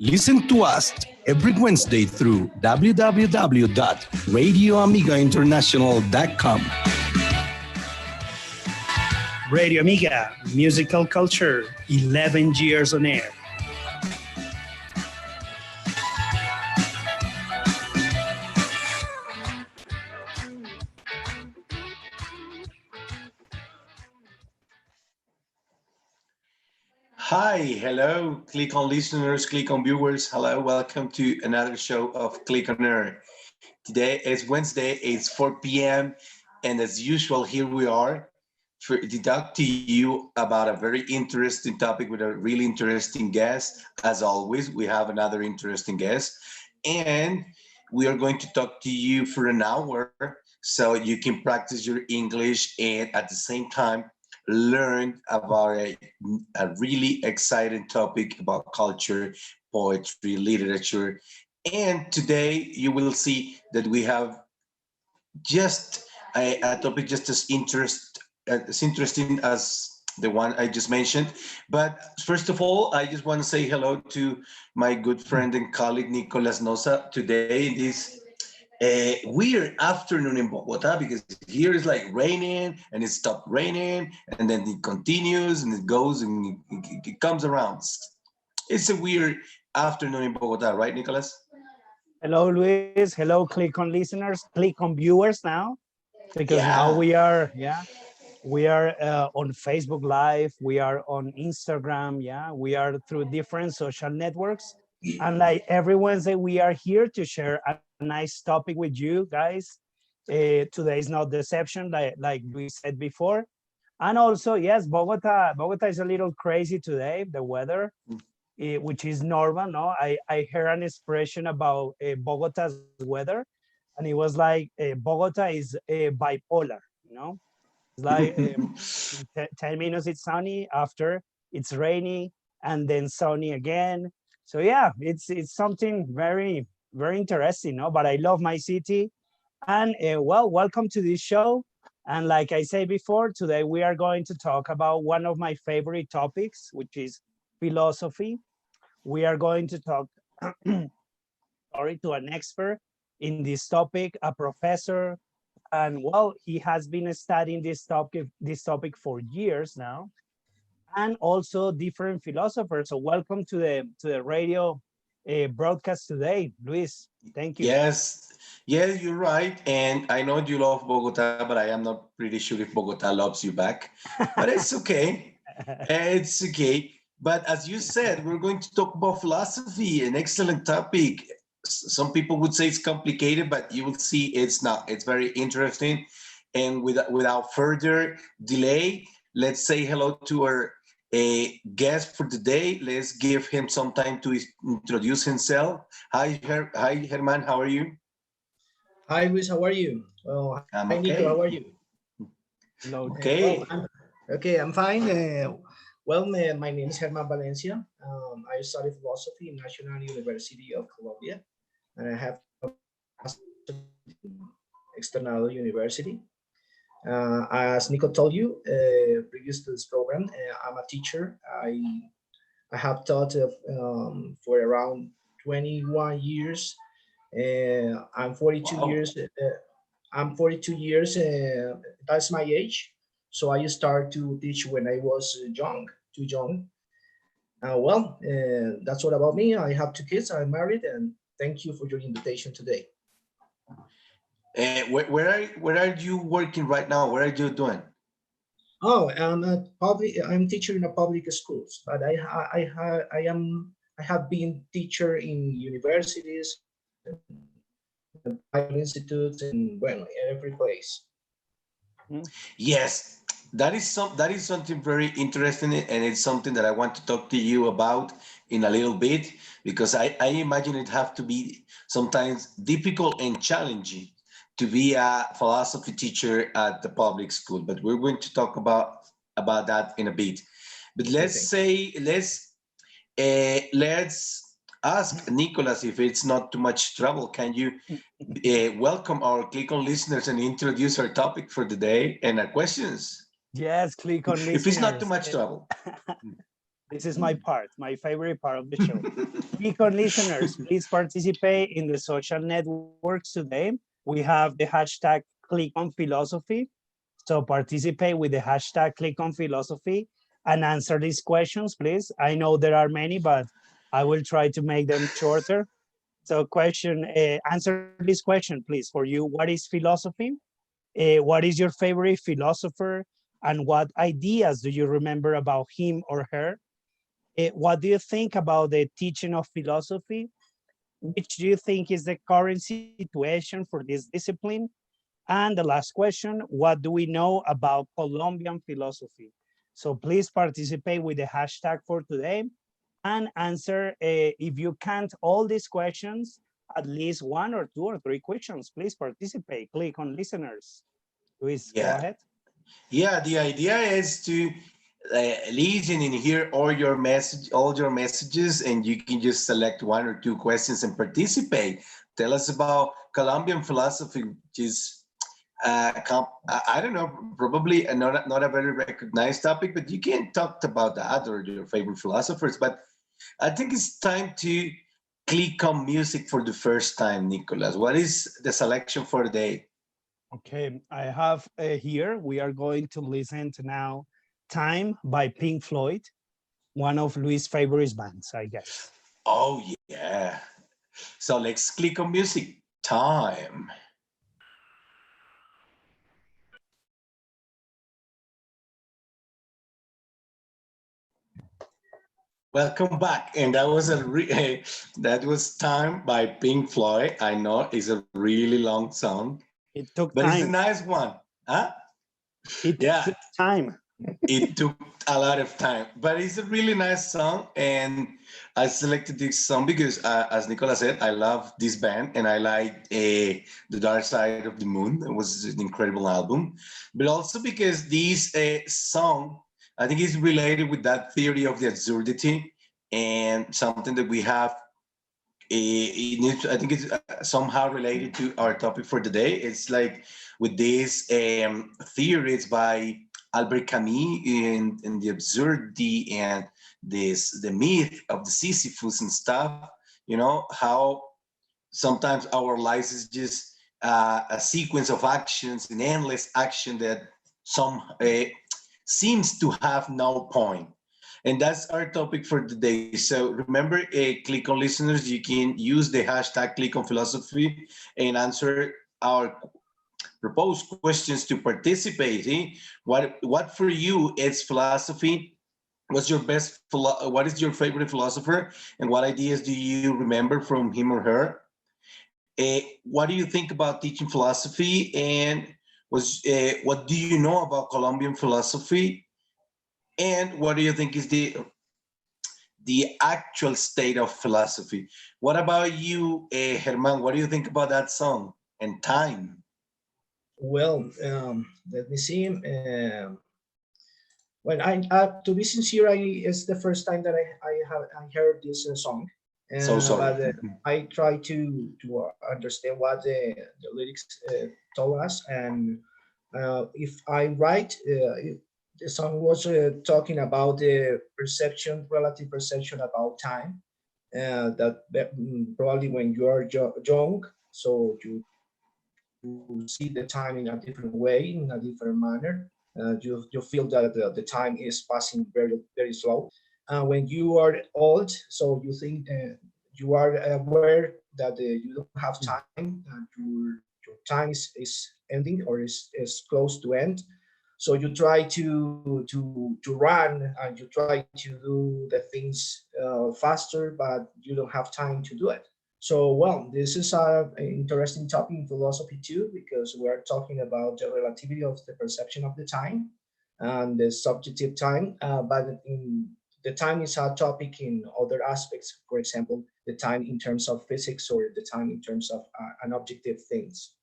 Listen to us every Wednesday through www.radioamigainternational.com. Radioamiga, musical culture, 11 years on air. Hi, hello, Clic on listeners, Clic on viewers. Hello, welcome to another show of Clic on Air. Today is Wednesday, it's 4 p.m. And as usual, here we are to talk to you about a very interesting topic with a really interesting guest. As always, we have another interesting guest. And we are going to talk to you for an hour so you can practice your English and at the same time learn about a really exciting topic about culture, poetry, literature. And today you will see that we have just a topic just as interesting as the one I just mentioned. But first of all, I just want to say hello to my good friend and colleague, Nicolas Nosa, today in this weird afternoon in Bogota, because here is like raining and it stopped raining and then it continues and it goes and it comes around. It's a weird afternoon in Bogota, right, Nicolas? Hello, Luis. Hello, Clic on listeners, Clic on viewers now, because now we are on Facebook Live, we are on Instagram, we are through different social networks. And like every Wednesday, we are here to share a nice topic with you guys. Today is no deception, like we said before. And also, yes, Bogota is a little crazy today, the weather, which is normal, no? I heard an expression about Bogota's weather, and it was like, Bogota is bipolar, you know? It's like 10 minutes it's sunny, after it's rainy, and then sunny again. So yeah, it's something very, very interesting, no? But I love my city. And well, welcome to this show. And like I said before, today we are going to talk about one of my favorite topics, which is philosophy. We are going to talk to an expert in this topic, a professor, and well, he has been studying this topic for years now, and also different philosophers. So welcome to the radio broadcast today, Luis. Thank you. Yes, you're right. And I know you love Bogota, but I am not pretty sure if Bogota loves you back. But it's okay. It's okay. But as you said, we're going to talk about philosophy, an excellent topic. Some people would say it's complicated, but you will see it's not. It's very interesting. And without further delay, let's say hello to our guest for today. Let's give him some time to introduce himself. Hi, Herman. How are you? Hi, Luis. How are you? Well, I'm hi, okay. Nico. How are you? Hello. Okay. I'm fine. My name is Herman Valencia. I study philosophy in National University of Colombia, and I have a master's in Externado University. As Nico told you, previous to this program, I'm a teacher. I have taught for around 21 years. I'm 42 Wow. years. I'm 42 years. That's my age. So I started to teach when I was too young. That's all about me. I have two kids. I'm married, and thank you for your invitation today. Where are you working right now? What are you doing? Oh, I'm teacher in a public schools, but I have been teacher in universities, private institutes, and well, every place. Yes, that is something very interesting, and it's something that I want to talk to you about in a little bit, because I imagine it have to be sometimes difficult and challenging to be a philosophy teacher at the public school. But we're going to talk about that in a bit. But let's ask Nicolas, if it's not too much trouble, can you welcome our Clic on listeners and introduce our topic for the day and our questions? Yes, Clic on listeners. If it's not too much trouble. This is my part, my favorite part of the show. Click listeners, please participate in the social networks today. We have the hashtag Click on Philosophy. So participate with the hashtag Click on Philosophy and answer these questions, please. I know there are many, but I will try to make them shorter. So answer this question, please, for you. What is philosophy? What is your favorite philosopher? And what ideas do you remember about him or her? What do you think about the teaching of philosophy? Which do you think is the current situation for this discipline? And the last question, what do we know about Colombian philosophy? So please participate with the hashtag for today and answer, if you can't all these questions, at least one or two or three questions. Please participate. Click on listeners. Luis, go Yeah. ahead. Yeah, the idea is to listen and hear all your messages, and you can just select one or two questions and participate. Tell us about Colombian philosophy, which is I don't know, probably not a very recognized topic, but you can talk about that or your favorite philosophers. But I think it's time to click on music for the first time, Nicolas. What is the selection for the day? Okay, I have here, we are going to listen to now Time by Pink Floyd, one of Luis' favorite bands, I guess. Oh, yeah. So let's click on music. Time. Welcome back, and that was that was "Time" by Pink Floyd. I know it's a really long song, It took but it's a time. nice one, huh? It Yeah, took time. it took a lot of time, but it's a really nice song, and I selected this song because, as Nicola said, I love this band, and I like "The Dark Side of the Moon." It was an incredible album, but also because this song, I think, is related with that theory of the absurdity and something that we have. I think it's somehow related to our topic for today. It's like with these theories by Albert Camus in the absurdity and the myth of the Sisyphus and stuff. You know how sometimes our lives is just a sequence of actions, an endless action that some seems to have no point. And that's our topic for today. So remember, click on listeners. You can use the hashtag click on philosophy and answer our proposed questions to participate. What for you is philosophy? What is your favorite philosopher? And what ideas do you remember from him or her? What do you think about teaching philosophy? And what do you know about Colombian philosophy? And what do you think is the actual state of philosophy? What about you, Herman? What do you think about that song and time? Well, let me see. When to be sincere, it's the first time that I heard this song, So sorry. but I try to understand what the lyrics told us, and if I right, the song was talking about the perception, relative perception about time. That probably when you are young, so you see the time in a different way, in a different manner. You feel that the time is passing very slow. When you are old, so you think you are aware that you don't have time, and your time is ending or is close to end. So you try to run and you try to do the things faster, but you don't have time to do it. So, well, this is an interesting topic in philosophy too, because we're talking about the relativity of the perception of the time and the subjective time. But the time is a topic in other aspects. For example, the time in terms of physics or the time in terms of an objective things.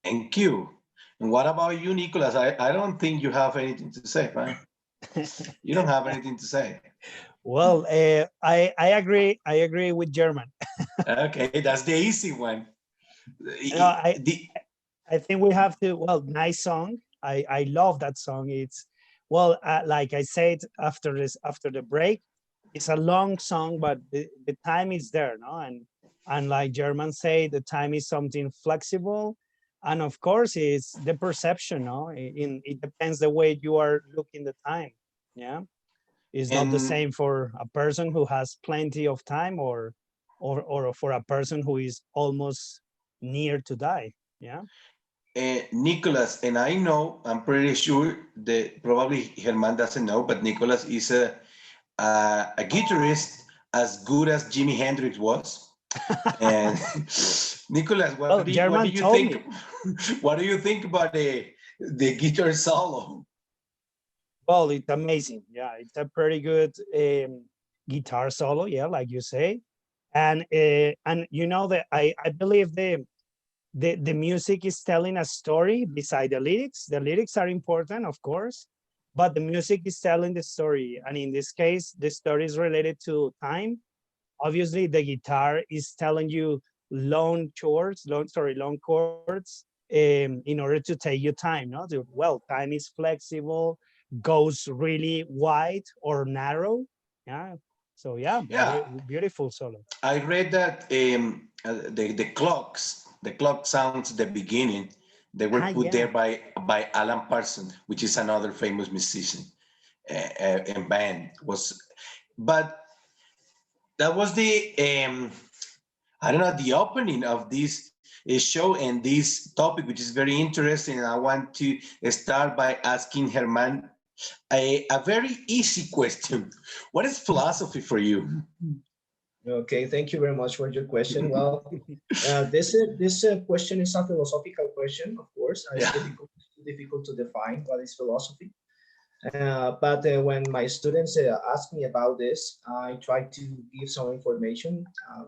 Thank you. And what about you, Nicholas? I don't think you have anything to say, right? You don't have anything to say. Well, I agree. I agree with German. Okay, that's the easy one. No, I think we have to. Well, nice song. I love that song. It's Well, like I said, after the break, it's a long song, but the time is there, no? And like German say, the time is something flexible, and of course, it's the perception, no? It depends the way you are looking the time. Yeah, it's not the And same for a person who has plenty of time, or for a person who is almost near to die. Yeah. Nicholas, and I know, I'm pretty sure that probably Herman doesn't know, but Nicholas is a guitarist as good as Jimi Hendrix was. And Nicholas, Well, what do German you told think? me. What do you think about the guitar solo? Well, it's amazing. Yeah, it's a pretty good guitar solo. Yeah, like you say, and you know that I believe the music is telling a story beside the lyrics. The lyrics are important, of course, but the music is telling the story. And in this case, the story is related to time. Obviously, the guitar is telling you long chords, in order to take your time. No, well, time is flexible, goes really wide or narrow. Yeah. So yeah, Yeah, beautiful solo. I read that the clock sounds at the beginning, they were put Yeah. there by Alan Parsons, which is another famous musician and band was, but that was the I don't know, the opening of this show and this topic, which is very interesting. And I want to start by asking Herman a very easy question. What is philosophy for you? Okay, thank you very much for your question. Well, this question is a philosophical question, of course. It's Yeah. difficult to define what is philosophy. But when my students ask me about this, I try to give some information.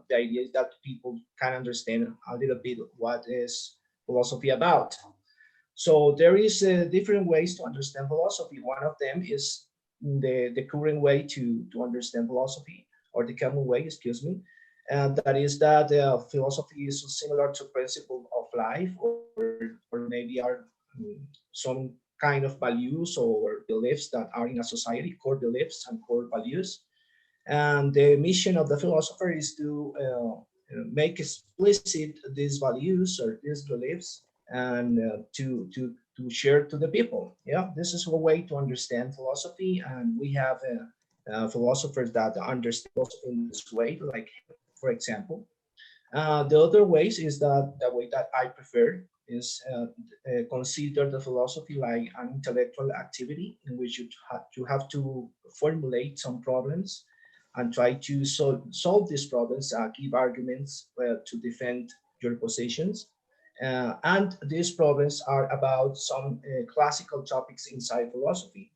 The idea is that people can understand a little bit what is philosophy about. So there is different ways to understand philosophy. One of them is the current way to understand philosophy, or the common way, excuse me. And that is that philosophy is similar to principle of life, or maybe are some kind of values or beliefs that are in a society, core beliefs and core values. And the mission of the philosopher is to make explicit these values or these beliefs, and to share to the people. Yeah, this is a way to understand philosophy, and we have philosophers that understand philosophy in this way, like, for example. The other ways is that the way that I prefer is consider the philosophy like an intellectual activity in which you have to formulate some problems and try to solve these problems, give arguments to defend your positions. And these problems are about some classical topics inside philosophy.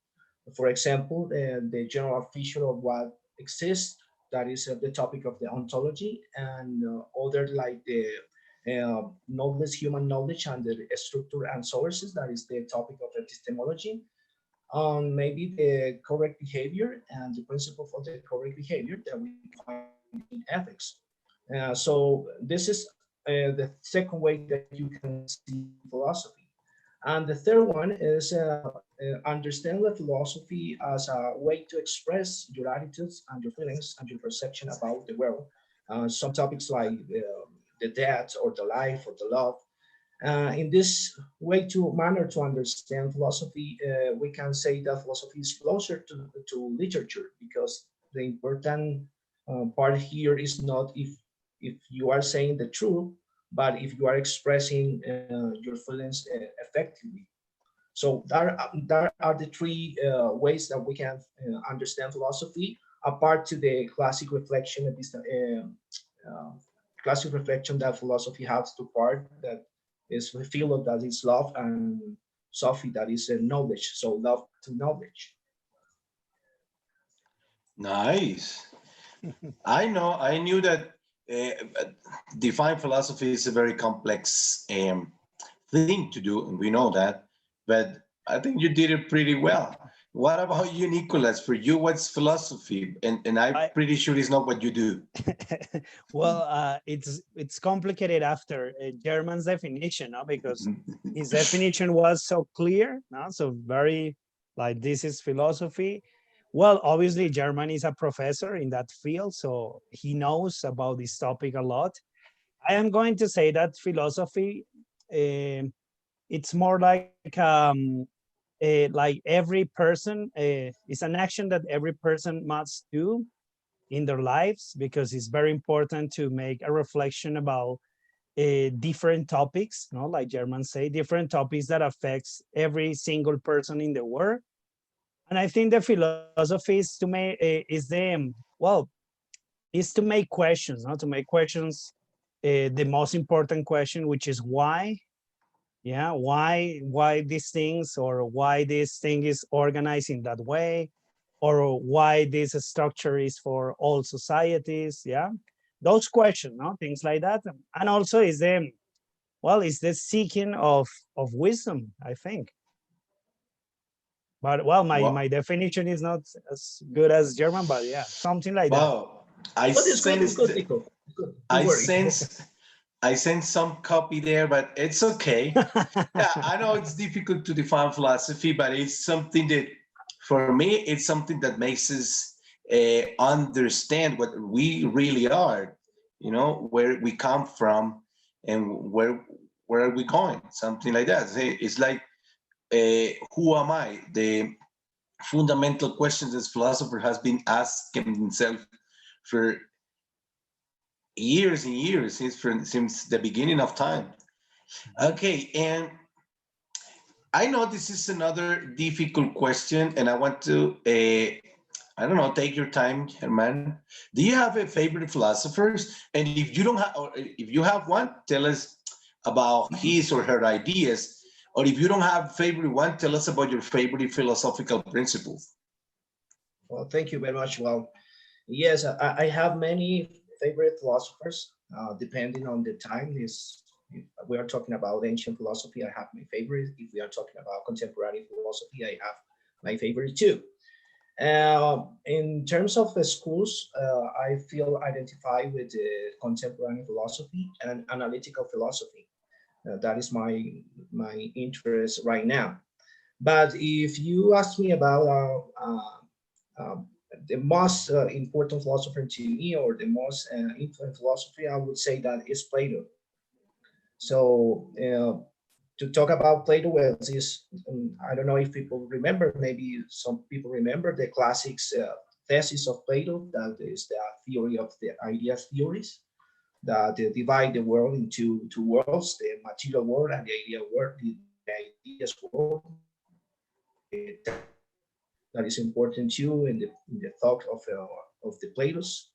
For example, the general feature of what exists, that is the topic of the ontology, and other like the knowledge, human knowledge, and the structure and sources, that is the topic of epistemology, on maybe the correct behavior and the principle for the correct behavior that we find in ethics. So this is the second way that you can see philosophy. And the third one is understand the philosophy as a way to express your attitudes and your feelings and your perception about the world. Some topics like the death or the life or the love. In this way to manner to understand philosophy, we can say that philosophy is closer to literature, because the important part here is not if you are saying the truth, but if you are expressing your feelings effectively. So there are the three ways that we can understand philosophy, apart to the classic reflection uh, classic reflection that philosophy has to part, that is philo, that is love, and Sophie, that is knowledge. So love to knowledge. Nice. I knew that define philosophy is a very complex thing to do, and we know that, but I think you did it pretty well. What about you, Nicholas? For you, what's philosophy? And I'm I, pretty sure it's not what you do. well, it's complicated after German's definition, no? Because his definition was so clear, no? So very like this is philosophy. Well, obviously German is a professor in that field, so he knows about this topic a lot. I am going to say that philosophy, it's more like every person, it's an action that every person must do in their lives, because it's very important to make a reflection about different topics, no, like Germans say, different topics that affects every single person in the world. And I think the philosophy is to make is the well is to make questions, not to make questions. The most important question, which is why, yeah, why these things, or why this thing is organized in that way, or why this structure is for all societies, yeah, those questions, no, things like that. And also is the well, is the seeking of wisdom, I think. But well, my Wow. definition is not as good as German, but yeah, something like that. Wow. I But it's good. It's sensed good, Nico. It's good. Don't I worry. sense I sense some copy there, but it's okay. Yeah, I know it's difficult to define philosophy, but it's something that, for me, it's something that makes us understand what we really are. You know, where we come from and where are we going? Something like that. It's like, who am I? The fundamental questions this philosopher has been asking himself for years and years, since the beginning of time. Okay, and I know this is another difficult question, and I want to, I don't know, take your time, Herman. Do you have a favorite philosophers? And if you don't have, or if you have one, tell us about his or her ideas. Or if you don't have a favorite one, tell us about your favorite philosophical principles. Well, thank you very much. Well, yes, I have many favorite philosophers. Depending on the time, is if we are talking about ancient philosophy, I have my favorite. If we are talking about contemporary philosophy, I have my favorite too. In terms of the schools, I feel identified with contemporary philosophy and analytical philosophy. That is my interest right now. But if you ask me about the most important philosopher to me, or the most influential philosophy, I would say that is Plato. So to talk about Plato, well, is I don't know if people remember. Maybe some people remember the classics thesis of Plato. That is the theory of the idea theories that divide the world into two worlds: the material world and the idea world. The ideas world. That is important too in the thought of the Platos.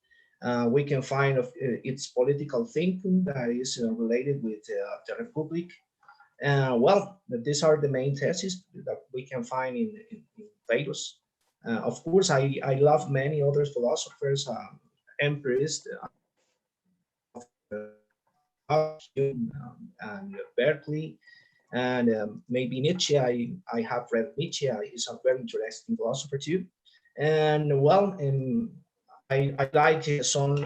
We can find of its political thinking that is related with the Republic. Well, these are the main theses that we can find in Plato's. Of course, I love many other philosophers, empirists, and Berkeley, and maybe Nietzsche. I have read Nietzsche. He's a very interesting philosopher too. And well, I like some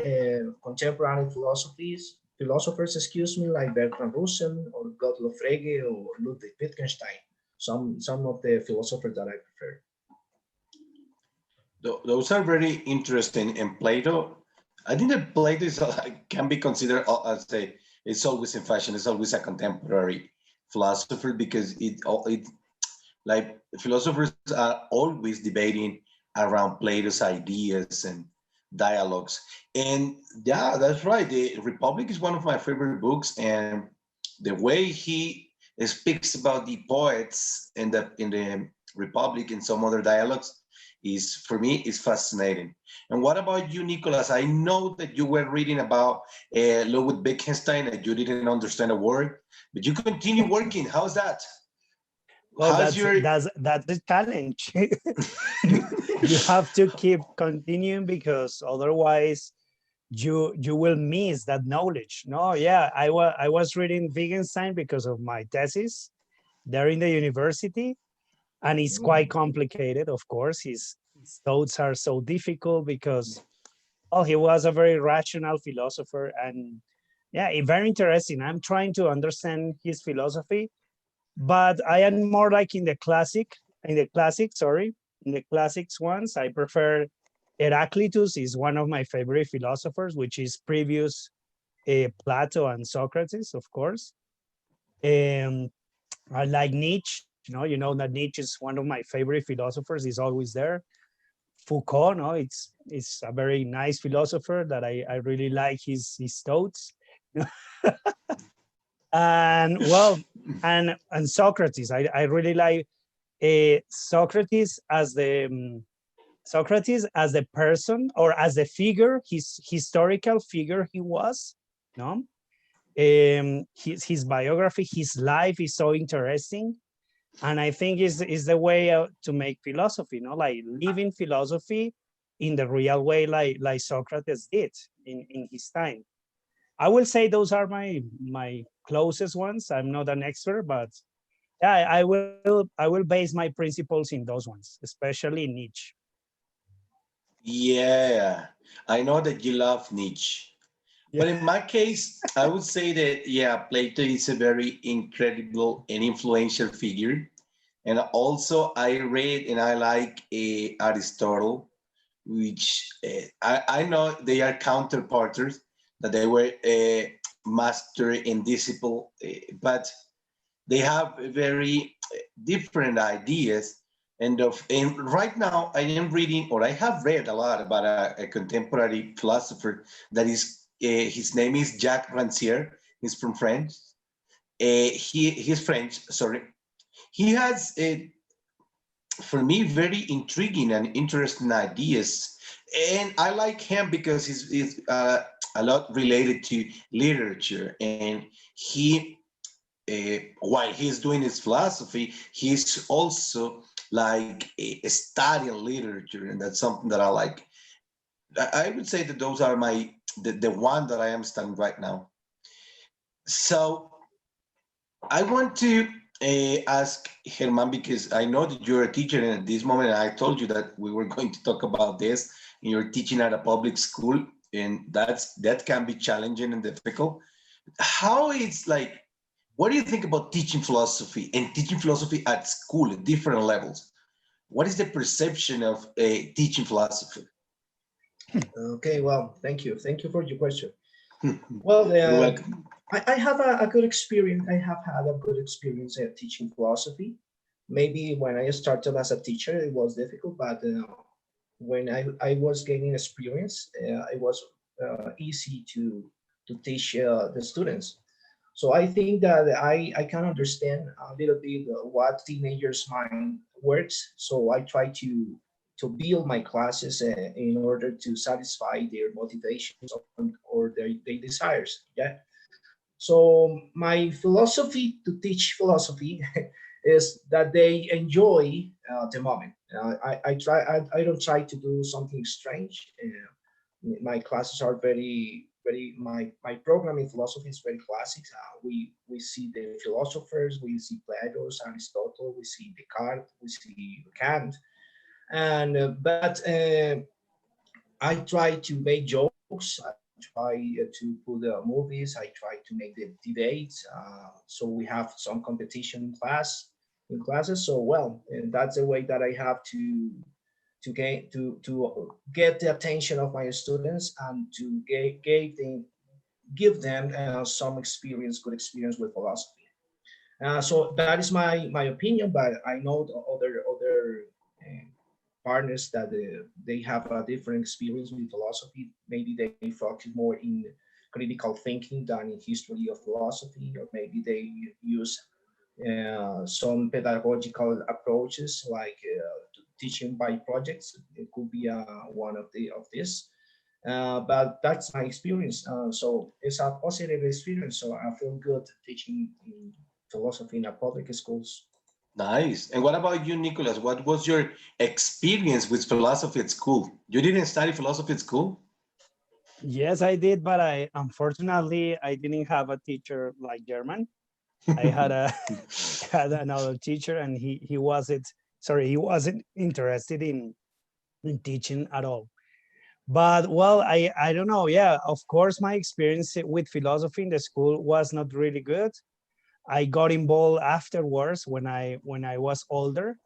contemporary philosophers, excuse me, like Bertrand Russell or Gottlob Frege or Ludwig Wittgenstein. Some of the philosophers that I prefer. Those are very interesting. And Plato, I think that Plato is can be considered as a, it's always in fashion. It's always a contemporary philosopher, because it like philosophers are always debating around Plato's ideas and dialogues. And yeah, that's right. The Republic is one of my favorite books, and the way he speaks about the poets in the Republic and some other dialogues is, for me, is fascinating. And what about you, Nicholas? I know that you were reading about Ludwig Wittgenstein and you didn't understand a word, but you continue working. How's that? Well, How's your that's the challenge. You have to keep continuing, because otherwise you will miss that knowledge. No, yeah, I was reading Wittgenstein because of my thesis there in the university, and it's quite complicated. Of course, his thoughts are so difficult because, oh, he was a very rational philosopher, and yeah, very interesting. I'm trying to understand his philosophy, but I am more like in the classic in the classics, sorry, in the classics ones, I prefer Heraclitus is one of my favorite philosophers, which is previous Plato and Socrates, of course. I like Nietzsche. You know that Nietzsche is one of my favorite philosophers. He's always there. Foucault, no, it's a very nice philosopher that I really like his thoughts. And well, and Socrates, I really like Socrates as the Socrates as the person or as the figure, his historical figure he was, no? His biography, his life is so interesting. And I think is the way to make philosophy, like living philosophy in the real way, like Socrates did in his time. I will say those are my closest ones. I'm not an expert, but yeah, I will base my principles in those ones, especially Nietzsche. Yeah, I know that you love Nietzsche. Yeah. But in my case, I would say that, yeah, Plato is a very incredible and influential figure. And also, I read and I like Aristotle, which I know they are counterparters, that they were master and disciple, but they have very different ideas. And right now, I am reading, or I have read a lot about a contemporary philosopher that is, his name is Jacques Rancière. He's from France. He's French, sorry. He has for me, very intriguing and interesting ideas. And I like him because he's a lot related to literature. And he, while he's doing his philosophy, he's also like studying literature. And that's something that I like. I would say that those are the one that I am studying right now. So I want to ask Herman, because I know that you're a teacher, and at this moment I told you that we were going to talk about this. And you're teaching at a public school, and that can be challenging and difficult. How it's like, what do you think about teaching philosophy and teaching philosophy at school at different levels? What is the perception of teaching philosophy? Okay, well, thank you. Thank you for your question. Well, You're welcome. I have a good experience. I have had a good experience at teaching philosophy. Maybe when I started as a teacher, it was difficult, but when I was gaining experience, it was easy to teach the students. So I think that I can understand a little bit what teenagers' mind works. So I try to build my classes in order to satisfy their motivations or their desires. Yeah. So my philosophy to teach philosophy is that they enjoy the moment. I don't try to do something strange. My classes are very my program in philosophy is very classic. We see the philosophers, we see Plato, Aristotle, we see Descartes, we see Kant, and I try to make jokes. I try to put movies. I try to make the debates. So we have some competition in classes. So well, and that's the way that I have to get the attention of my students and to give them some experience, good experience with philosophy. So that is my opinion, but I know the other partners that they have a different experience with philosophy. Maybe they focus more in critical thinking than in history of philosophy, or maybe they use some pedagogical approaches like teaching by projects. It could be one of this. But that's my experience. So it's a positive experience. So I feel good teaching in philosophy in a public schools. Nice. And what about you, Nicholas? What was your experience with philosophy at school? You didn't study philosophy at school? Yes, I did, but I unfortunately I didn't have a teacher like German. I had a had another teacher, and he wasn't sorry he wasn't interested in teaching at all. But well, I don't know. Yeah, of course, my experience with philosophy in the school was not really good. I got involved afterwards when I was older,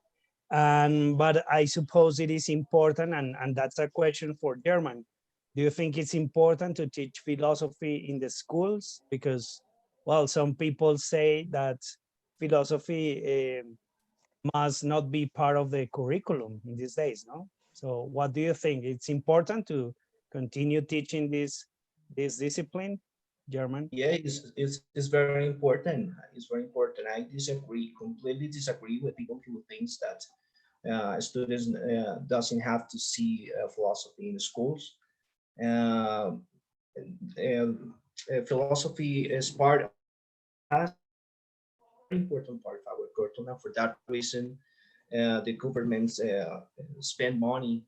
But I suppose it is important, and that's a question for German. Do you think it's important to teach philosophy in the schools? Because, well, some people say that philosophy must not be part of the curriculum in these days, no? So what do you think? It's important to continue teaching this discipline, German? Yeah, it's very important. It's very important. I disagree, completely disagree with people who thinks that students doesn't have to see philosophy in the schools. Uh, Philosophy is part of us, very important part of our curriculum. For that reason, the governments spend money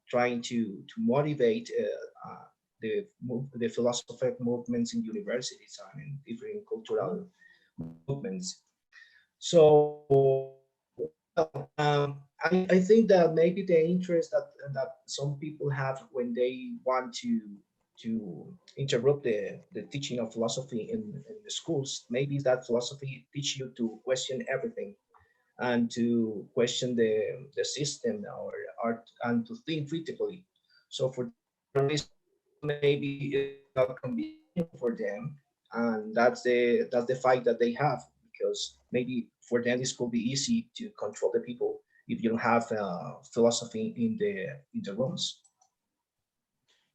trying to motivate the philosophical movements in universities and in different cultural movements. So, I think that maybe the interest that some people have when they want to interrupt the teaching of philosophy in the schools, maybe that philosophy teach you to question everything and to question the system or art and to think critically. So for that reason, maybe it's not convenient for them, and that's the fight that they have, because maybe for them this could be easy to control the people if you don't have philosophy in the rooms.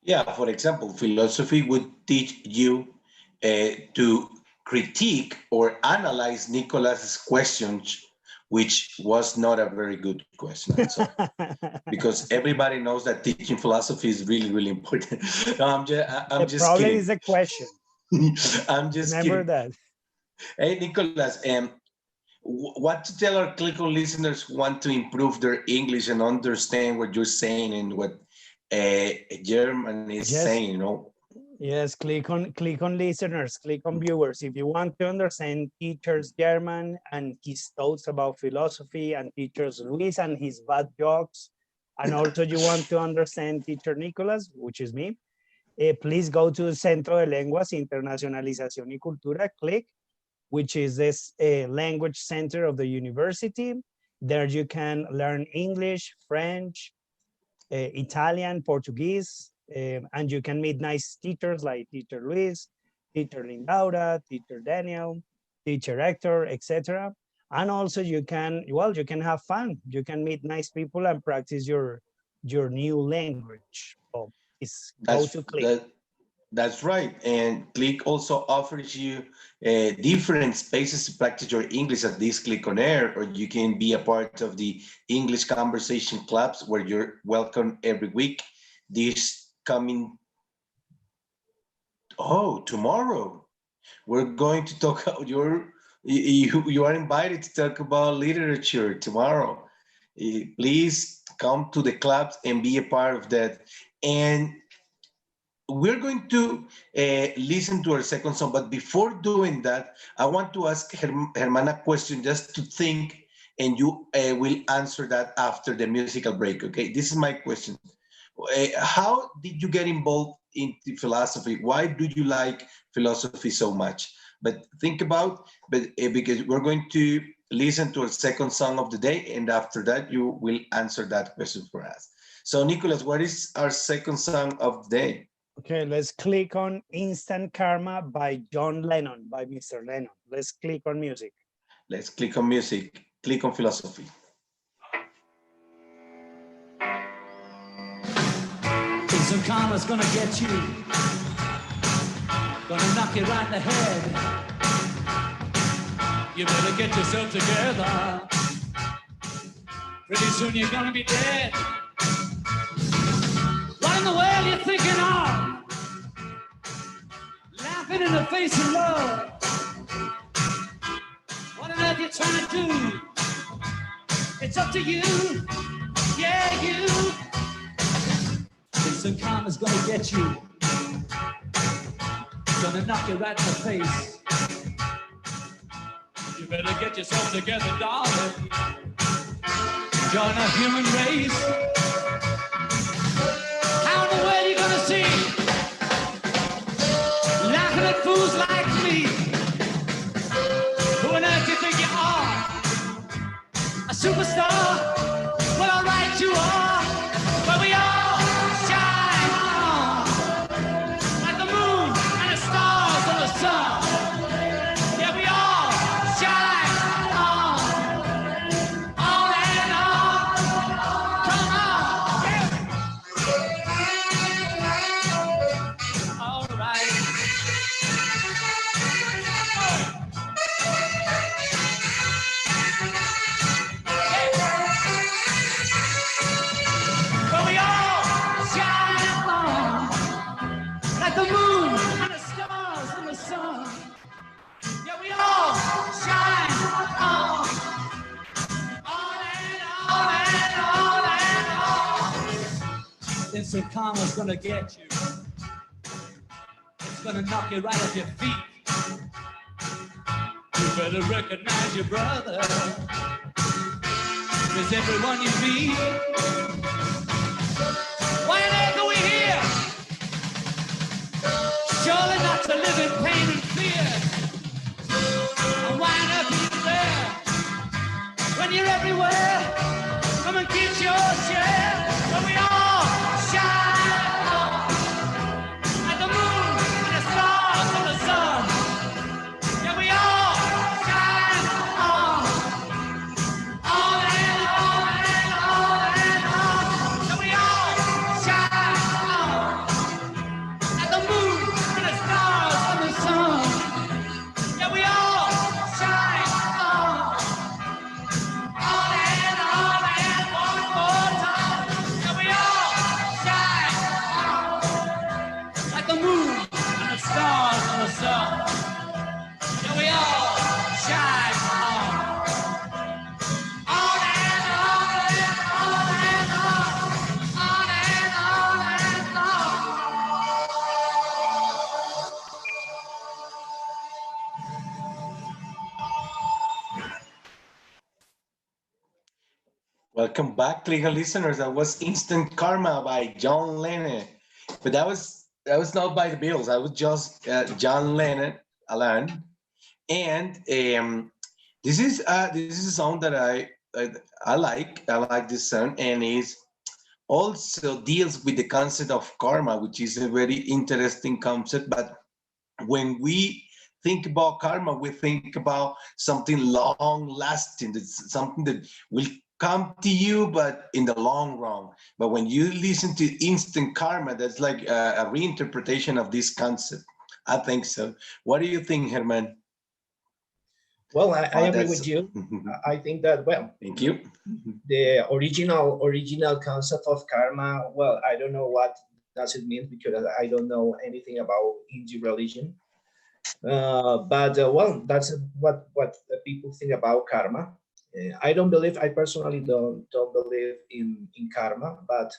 Yeah, for example, philosophy would teach you to critique or analyze Nicholas's questions, which was not a very good question answer, because everybody knows that teaching philosophy is really, really important. No, I'm The just problem kidding. is the question. I'm just Remember kidding. that. Hey, Nicholas, what to tell our Clico listeners who want to improve their English and understand what you're saying and what German is Yes, saying, you know? yes, click on listeners, click on viewers. If you want to understand teachers German and his thoughts about philosophy, and teachers Luis and his bad jokes, and also you want to understand teacher Nicolas, which is me, please go to Centro de Lenguas, Internacionalización y Cultura, Clic, which is this language center of the university. There you can learn English, French, Italian, Portuguese, and you can meet nice teachers like teacher Luis, teacher Lindaura, teacher Daniel, teacher Hector, etc. And also you can, well, you can have fun. You can meet nice people and practice your new language. So it's go That's to Click. that's right. And Click also offers you different spaces to practice your English at this Click on Air, or you can be a part of the English conversation clubs where you're welcome every week. This coming, tomorrow, we're going to talk about you are invited to talk about literature tomorrow. Please come to the clubs and be a part of that. And we're going to listen to our second song, but before doing that, I want to ask Herman a question just to think, and you will answer that after the musical break, okay? This is my question. How did you get involved into philosophy? Why do you like philosophy so much? But think about, because we're going to listen to our second song of the day, and after that, you will answer that question for us. So, Nicholas, what is our second song of the day? Okay, let's click on Instant Karma by John Lennon, by Mr. Lennon. Let's click on music. Let's click on music, click on philosophy. Instant karma's gonna get you, gonna knock you right in the head. You better get yourself together. Pretty soon you're gonna be dead. What in the world you thinking of? Laughing in the face of love. What on earth you trying to do? It's up to you, yeah, you. Instant karma's gonna get you, gonna knock you right in the face. You better get yourself together, darling. Join a human race. How in the world you gonna see? Laughing at fools like me. Who on earth you think you are? A superstar? instant karma's gonna get you. It's gonna knock you right off your feet. You better recognize your brother. Is everyone you meet? Why on earth are we here? Surely not to live in pain and fear. And why on earth are you there? When you're everywhere, come and get your share. When we all shine like the moon and the stars and the sun. Yeah, we all shine on. On and on and on and on. Yeah, we all shine on like the moon and the stars and the sun. Yeah, we all shine on. On and on and one more time. Yeah, we all shine like the moon and the stars and the sun. Yeah, we all shine on. On and on and on and on. On and on and on. Welcome back, legal listeners. That was Instant Karma by John Lennon. But that was not by the Beatles. That was just John Lennon alone. And this is a song that I like. I like this song, and it also deals with the concept of karma, which is a very interesting concept. But when we think about karma, we think about something long lasting. It's something that will come to you, but in the long run. But when you listen to instant karma, that's like a reinterpretation of this concept. I think so. What do you think, Herman? Well, I agree That's- with you. I think that, well, Thank you. the original concept of karma, well, I don't know what does it mean because I don't know anything about Hindu religion. But well, that's what the people think about karma. I personally don't believe in karma, but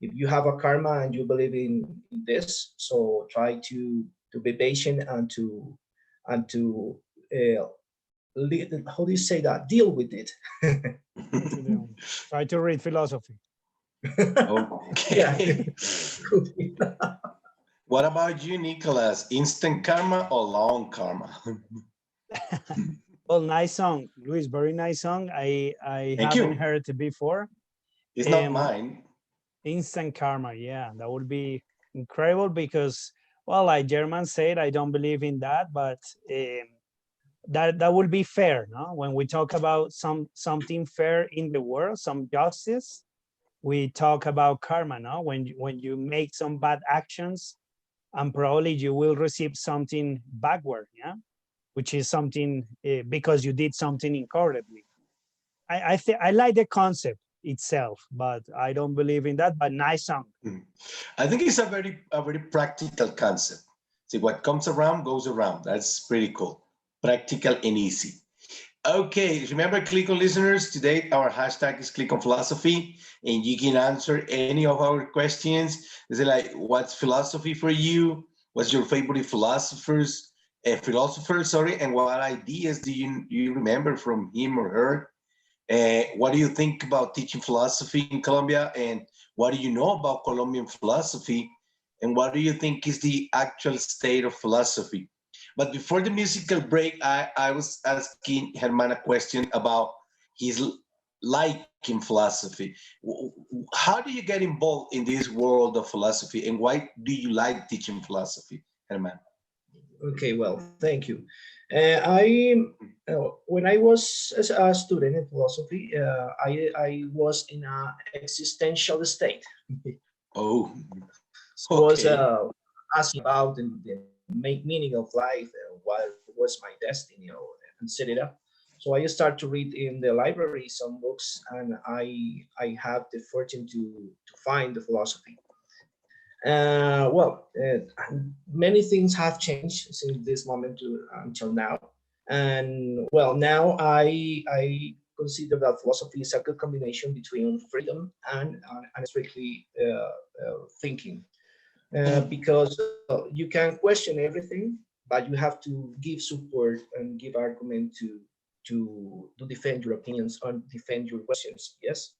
if you have a karma and you believe in this, so try to be patient and to how do you say that, deal with it. Try to read philosophy. Okay. What about you, Nicholas? Instant karma or long karma? Well, nice song, Luis. Very nice song. I Thank haven't you. heard it before. It's not mine. Instant karma, yeah, that would be incredible because, well, like German said, I don't believe in that, but that would be fair, no? When we talk about something fair in the world, some justice, we talk about karma, no? When you make some bad actions, and probably you will receive something backward, yeah, which is something because you did something incorrectly. I like the concept itself, but I don't believe in that. But nice song. I think it's a very practical concept. See, what comes around goes around. That's pretty cool. Practical and easy. Okay, remember, Click on listeners, today our hashtag is Click on Philosophy, and you can answer any of our questions. Is it like, what's philosophy for you? What's your favorite philosopher, sorry, and what ideas do you remember from him or her? What do you think about teaching philosophy in Colombia? And what do you know about Colombian philosophy? And what do you think is the actual state of philosophy? But before the musical break, I was asking Herman a question about his liking philosophy. How do you get involved in this world of philosophy, and why do you like teaching philosophy, Herman? Okay, well, thank you. When I was a student in philosophy, I was in an existential state. Oh, So I was okay. asking about the meaning of life, what was my destiny, and set it up. So I start to read in the library some books, and I have the fortune to find the philosophy. Well, many things have changed since this moment until now. And well, now I consider that philosophy is a good combination between freedom and strictly thinking, because you can question everything, but you have to give support and give argument to defend your opinions and defend your questions. Yes.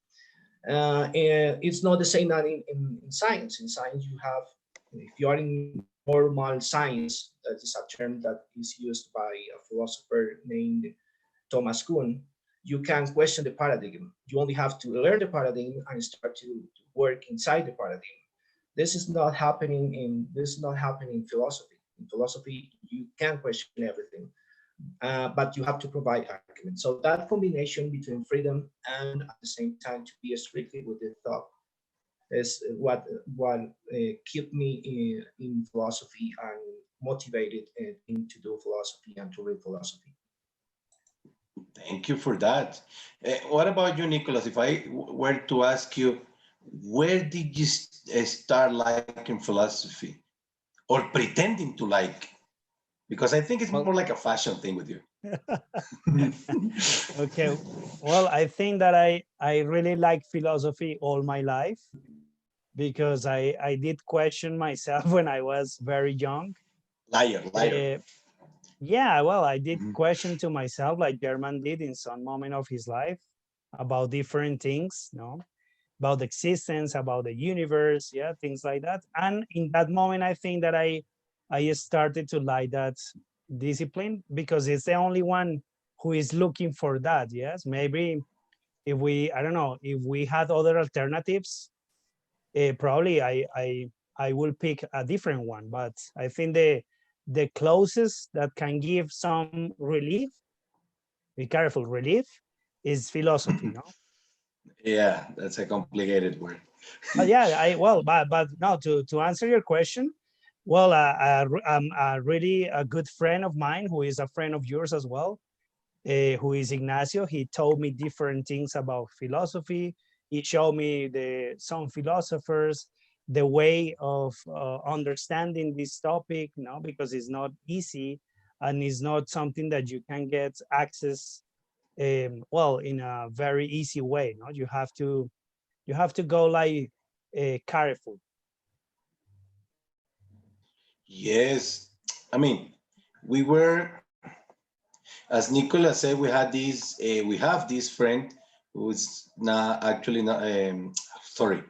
And it's not the same that in science. In science, you have, if you are in normal science, that is a term that is used by a philosopher named Thomas Kuhn, you can question the paradigm. You only have to learn the paradigm and start to work inside the paradigm. This is not happening in philosophy. In philosophy, you can question everything, but you have to provide arguments. So that combination between freedom and at the same time to be strictly with the thought is what kept me in philosophy and motivated to do philosophy and to read philosophy. Thank you for that. What about you, Nicholas? If I were to ask you, where did you start liking philosophy or pretending to like? Because I think it's more like a fashion thing with you. Okay, well, I think that I really like philosophy all my life, because I did question myself when I was very young. Liar. Yeah, well, I did question to myself, like German did in some moment of his life, about different things, about existence, about the universe, yeah, things like that. And in that moment, I think that I started to like that discipline, because it's the only one who is looking for that. Yes, maybe if I don't know, if we had other alternatives, probably I will pick a different one. But I think the closest that can give some relief, be careful, relief, is philosophy, no? Yeah, that's a complicated word. Yeah, but no, to answer your question, well, a really a good friend of mine, who is a friend of yours as well, who is Ignacio. He told me different things about philosophy. He showed me some philosophers, the way of understanding this topic, because it's not easy, and it's not something that you can get access, well, in a very easy way. No, you have to go like careful. Yes, I mean, we were, as Nicolas said, we have this friend who's not actually not, sorry,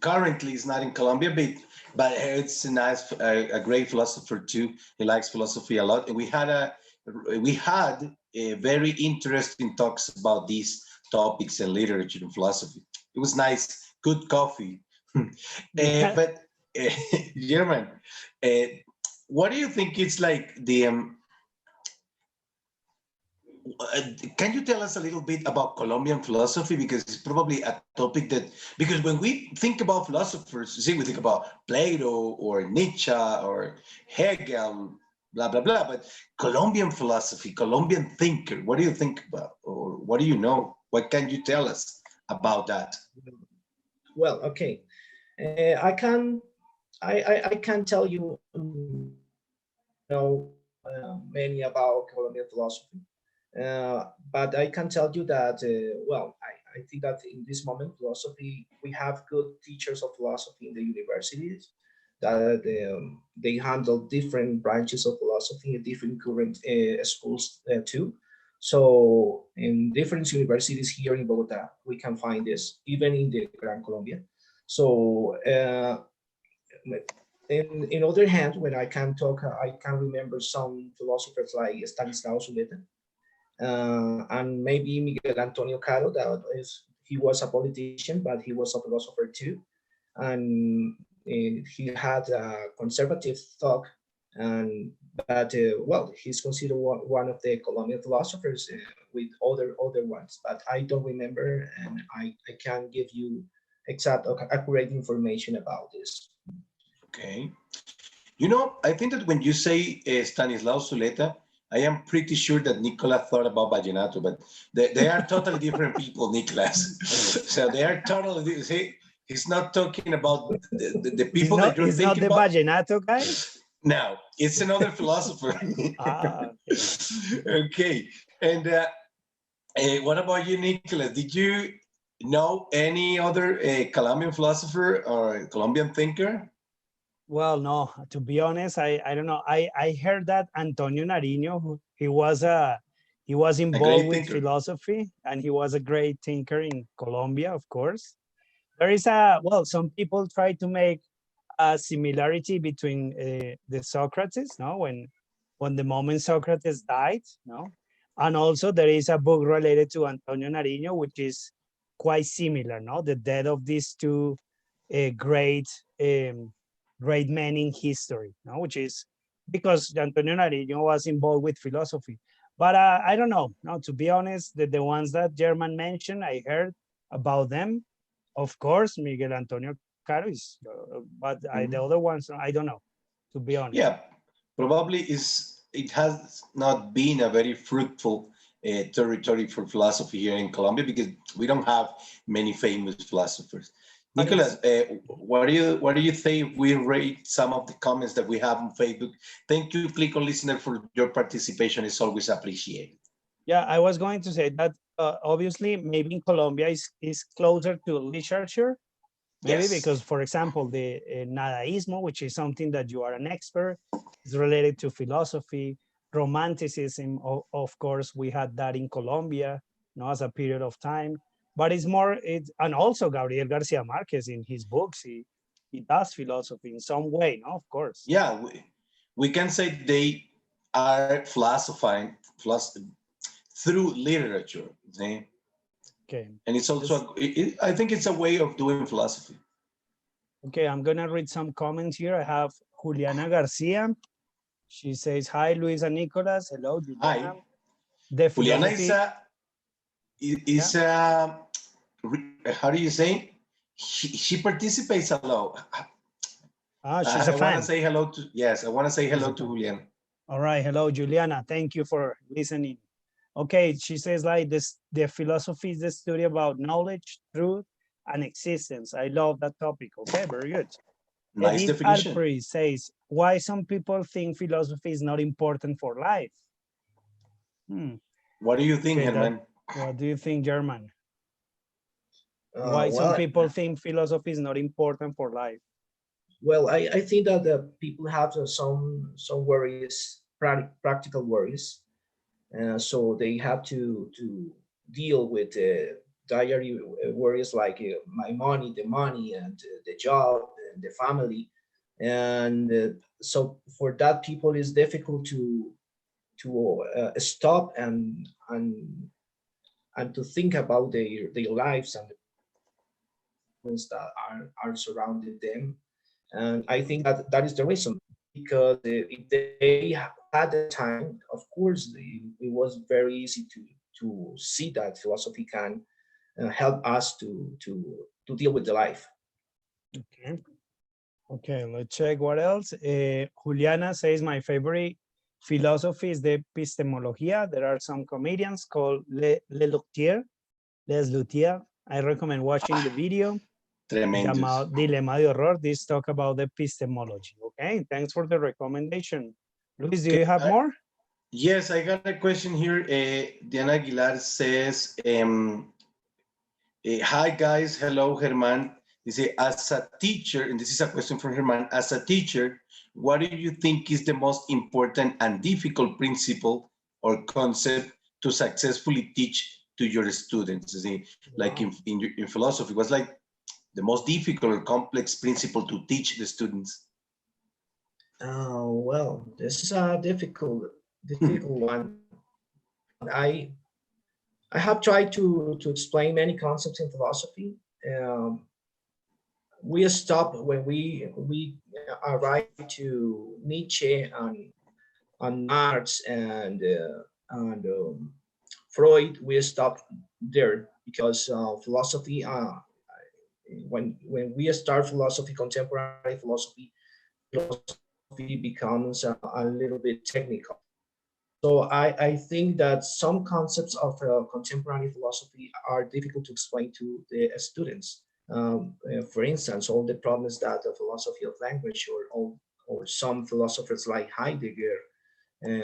currently is not in Colombia, but it's a nice, a great philosopher too. He likes philosophy a lot, and we had a very interesting talks about these topics and literature and philosophy. It was nice, good coffee. But German, uh, what do you think it's like can you tell us a little bit about Colombian philosophy? Because it's probably a topic because when we think about philosophers, see, we think about Plato or Nietzsche or Hegel, blah, blah, blah. But Colombian philosophy, Colombian thinker, what do you think about? Or what do you know? What can you tell us about that? Well, okay. I can tell you many about Colombian philosophy. But I can tell you that, well, I think that in this moment, philosophy, we have good teachers of philosophy in the universities that they handle different branches of philosophy in different current schools too. So in different universities here in Bogota, we can find this, even in the Gran Colombia. So in other hand, when I can talk, I can remember some philosophers like Stanislaus Zuleta, and maybe Miguel Antonio Caro. He was a politician, but he was a philosopher too, and he had a conservative thought, and but well, he's considered one of the Colombian philosophers with other ones, but I don't remember, and I can't give you exact or accurate information about this. Okay. You know, I think that when you say Stanislaus Zuleta, I am pretty sure that Nicolas thought about Vallenato, but they are totally different people, Nicolas. So they are totally, see, he's not talking about the people that you're thinking about. He's not the Vallenato guy? No, it's another philosopher. Okay. Okay. And What about you, Nicholas? Did you know any other Colombian philosopher or Colombian thinker? Well, no, to be honest, I don't know. I heard that Antonio Nariño, he was A involved great with thinker. philosophy, and he was a great thinker in Colombia, of course. There is a, well, some people try to make a similarity between the Socrates, no, when the moment Socrates died, no, and also there is a book related to Antonio Nariño, which is quite similar, no, the death of these two great um, great men in history, no, which is because Antonio Nariño was involved with philosophy. But I don't know, no, to be honest, the ones that German mentioned, I heard about them. Of course, Miguel Antonio Caro is, but the Mhm. other ones, I don't know, to be honest. Yeah, probably it has not been a very fruitful territory for philosophy here in Colombia because we don't have many famous philosophers. But Nicholas, it's what do you think if we rate some of the comments that we have on Facebook? Thank you, Click on Listener, for your participation. It's always appreciated. yeah, I was going to say that obviously maybe in Colombia is closer to literature, maybe Yes. because, for example, the Nadaismo, which is something that you are an expert, is related to philosophy. Romanticism, of course, we had that in Colombia, you know, as a period of time. But it's more, and also Gabriel Garcia Marquez in his books, he does philosophy in some way, no, of course. Yeah, we can say they are philosophizing through literature. See? Okay. And it's also, I think it's a way of doing philosophy. Okay, I'm gonna read some comments here. I have Juliana Garcia. She says, hi, Luis and Nicolas. Hello, Juliana. Hi. The Juliana is philosophy, yeah. how do you say? She participates a lot. She's a I want to fan. say hello to, yes, I want to say She's hello a to fan. Juliana. All right. Hello, Juliana. Thank you for listening. Okay, she says like this, the philosophy is the study about knowledge, truth, and existence. I love that topic. Okay, very good. Nice Edith definition. Alperi says, why some people think philosophy is not important for life? What do you think, Okay, that, Herman? what do you think, German? Why some Well, people think philosophy is not important for life? well, I think that the people have some worries, practical worries, so they have to deal with diary worries like my money, and the job, and the family, and so for that people it's difficult to stop and to think about their lives and the problems that are surrounding them. And I think that that is the reason, because if they had the time, of course, it was very easy to see that philosophy can help us to deal with the life. Okay. Okay, let's check what else. Juliana says my favorite philosophy is the epistemología. There are some comedians called Les Luthier. I recommend watching the video. Tremendous. Llamado Dilema de Horror. This talk about the epistemology. Okay, thanks for the recommendation. Luis, do Okay, you have more? yes, I got a question here. Diana Aguilar says, hi guys, hello Herman. They say, as a teacher, and this is a question from Herman, as a teacher, what do you think is the most important and difficult principle or concept to successfully teach to your students? You see, like Wow. in philosophy, what's like the most difficult or complex principle to teach the students? Well, this is a difficult one. I have tried to explain many concepts in philosophy. Um, we stop when we arrive to Nietzsche and Marx and Freud. We stop there because philosophy. When we start philosophy, contemporary philosophy becomes a little bit technical. So I think that some concepts of contemporary philosophy are difficult to explain to the students. For instance, all the problems that the philosophy of language or some philosophers like Heidegger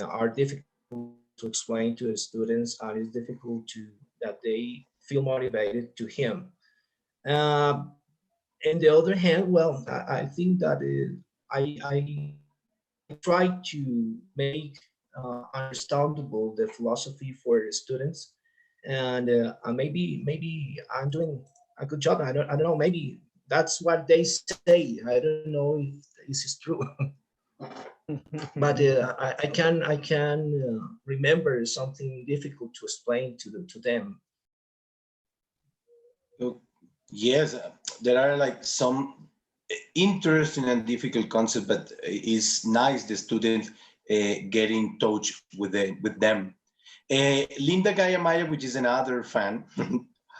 are difficult to explain to the students, and it's difficult that they feel motivated to him. On the other hand, well, I think that I try to make understandable the philosophy for the students, and maybe I'm doing a good job. I don't know. Maybe that's what they say. I don't know if this is true. But I can remember something difficult to explain to them. Yes, there are like some interesting and difficult concepts, but it's nice the students get in touch with them. Linda Gayamaya, which is another fan.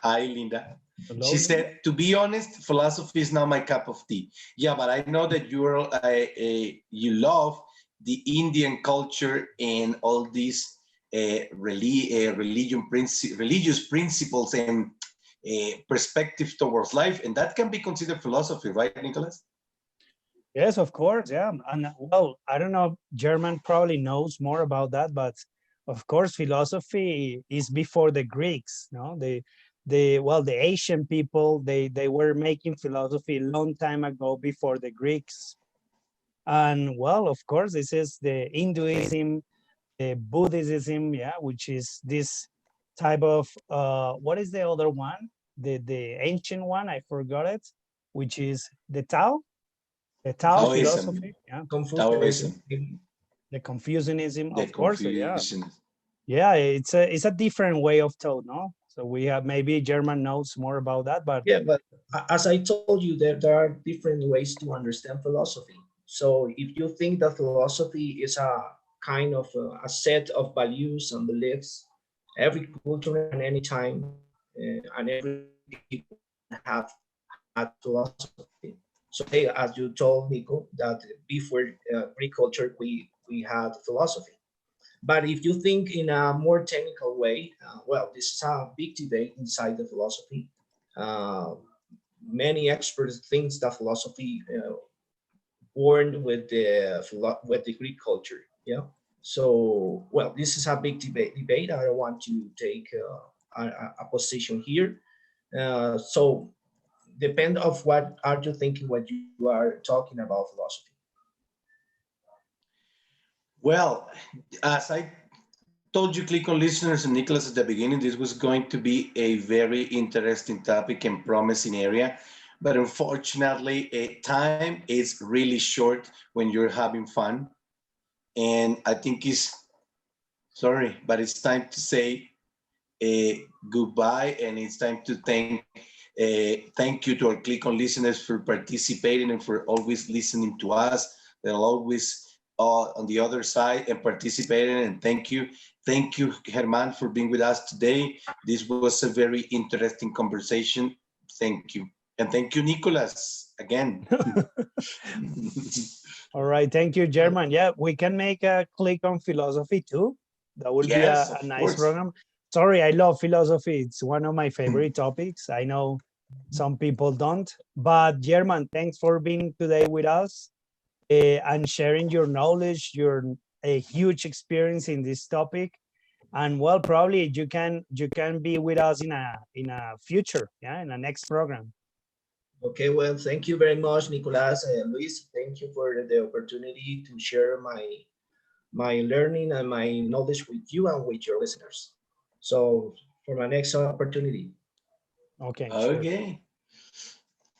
Hi, Linda. Hello, She said, "To be honest, philosophy is not my cup of tea." Yeah, but I know that you love the Indian culture and all these religious principles and perspective towards life, and that can be considered philosophy, right, Nicholas? Yes, of course. Yeah. And well, I don't know, German probably knows more about that, but of course, philosophy is before the Greeks, no? The Asian people, they were making philosophy a long time ago before the Greeks. And well, of course, this is the Hinduism, the Buddhism, yeah, which is this type of what is the other one? The ancient one, I forgot it, which is the Tao, the Tao Taoism, philosophy, yeah, Taoism, the Confucianism, the of course, yeah, Confucian. yeah, it's a different way of thought, no? So we have maybe German knows more about that, but Yeah, but as I told you, there are different ways to understand philosophy. So if you think that philosophy is a kind of a set of values and beliefs, every culture and any time and every people have had philosophy. So as you told Nico, that before Greek culture we had philosophy. But if you think in a more technical way, well, this is a big debate inside the philosophy. Uh, Many experts think that philosophy born with the Greek culture. Yeah. So, well, this is a big debate. I don't want to take a position here. So, depend of what are you thinking when you are talking about philosophy. Well, as I told you, Click on listeners and Nicholas at the beginning, this was going to be a very interesting topic and promising area. But unfortunately, time is really short when you're having fun. And I think it's, sorry, but it's time to say goodbye, and it's time to thank you to our Click on listeners for participating and for always listening to us. They'll always on the other side and participating, and thank you. Thank you, Herman, for being with us today. This was a very interesting conversation. Thank you. And thank you, Nicholas, again. all right, thank you, German. Yeah, we can make a Click on philosophy too. That will Yes, be a of nice course. program. Sorry, I love philosophy. It's one of my favorite topics. I know some people don't, but German, thanks for being today with us and sharing your knowledge, your a huge experience in this topic. And well, probably you can be with us in a future, yeah, in a next program. Okay, well, thank you very much, Nicolas and Luis. Thank you for the opportunity to share my learning and my knowledge with you and with your listeners. So for my next opportunity. Okay, sure. Okay.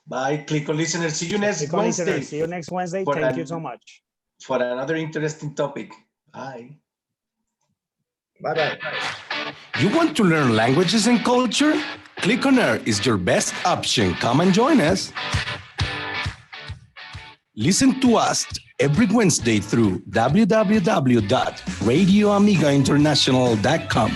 Bye, Click on listeners. See you So next click on listeners. Wednesday See you next Wednesday. for Thank you so much. for another interesting topic. Bye. Bye-bye. You want to learn languages and culture? Click on Air is your best option. Come and join us. Listen to us every Wednesday through www.radioamigainternational.com.